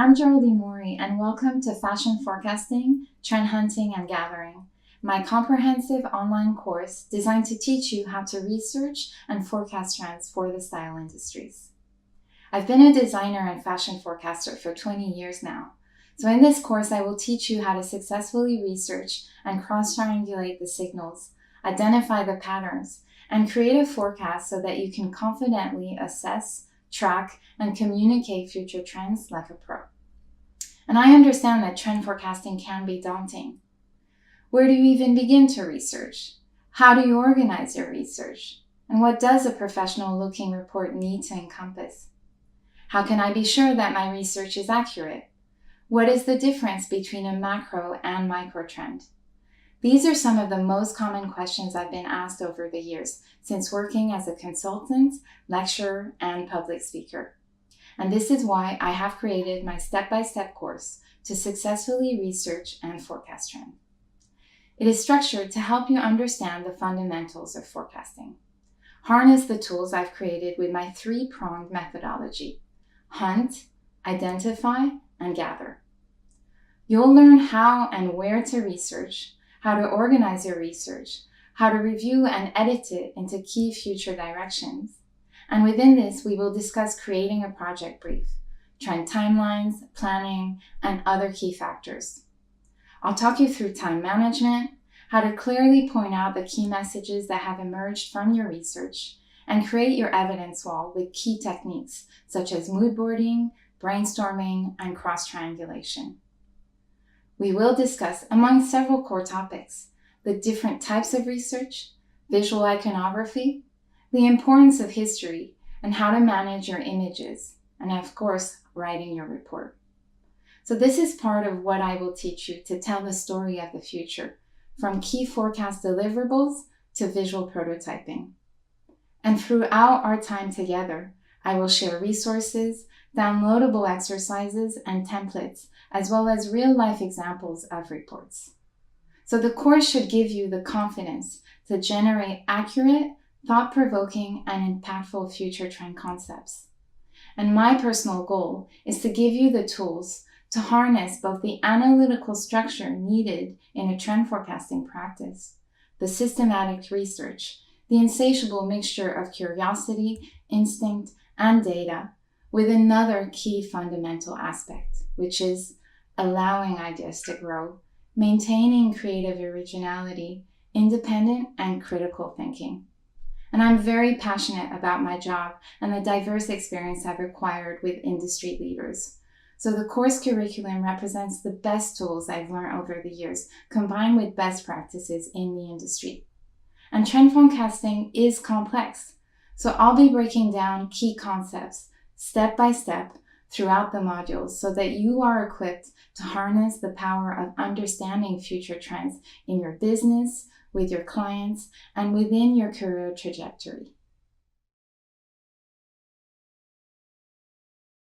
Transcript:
I'm Geraldine Wharry, and welcome to Fashion Forecasting, Trend Hunting, and Gathering, my comprehensive online course designed to teach you how to research and forecast trends for the style industries. I've been a designer and fashion forecaster for 20 years now, so in this course I will teach you how to successfully research and cross-triangulate the signals, identify the patterns, and create a forecast so that you can confidently assess, track, and communicate future trends like a pro. And I understand that trend forecasting can be daunting. Where do you even begin to research? How do you organize your research? And what does a professional-looking report need to encompass? How can I be sure that my research is accurate? What is the difference between a macro and micro trend? These are some of the most common questions I've been asked over the years since working as a consultant, lecturer, and public speaker. And this is why I have created my step-by-step course to successfully research and forecast trend. It is structured to help you understand the fundamentals of forecasting. Harness the tools I've created with my three-pronged methodology: hunt, identify, and gather. You'll learn how and where to research, how to organize your research, how to review and edit it into key future directions. And within this, we will discuss creating a project brief, trend timelines, planning, and other key factors. I'll talk you through time management, how to clearly point out the key messages that have emerged from your research, and create your evidence wall with key techniques such as mood boarding, brainstorming, and cross-triangulation. We will discuss, among several core topics, the different types of research, visual iconography, the importance of history, and how to manage your images, and of course, writing your report. So this is part of what I will teach you to tell the story of the future, from key forecast deliverables to visual prototyping. And throughout our time together, I will share resources, downloadable exercises, and templates, as well as real-life examples of reports. So the course should give you the confidence to generate accurate, thought-provoking, and impactful future trend concepts. And my personal goal is to give you the tools to harness both the analytical structure needed in a trend forecasting practice, the systematic research, the insatiable mixture of curiosity, instinct, and data, with another key fundamental aspect, which is allowing ideas to grow, maintaining creative originality, independent and critical thinking. And I'm very passionate about my job and the diverse experience I've acquired with industry leaders. So the course curriculum represents the best tools I've learned over the years, combined with best practices in the industry. And trend forecasting is complex, so I'll be breaking down key concepts step by step throughout the modules so that you are equipped to harness the power of understanding future trends in your business, with your clients, and within your career trajectory.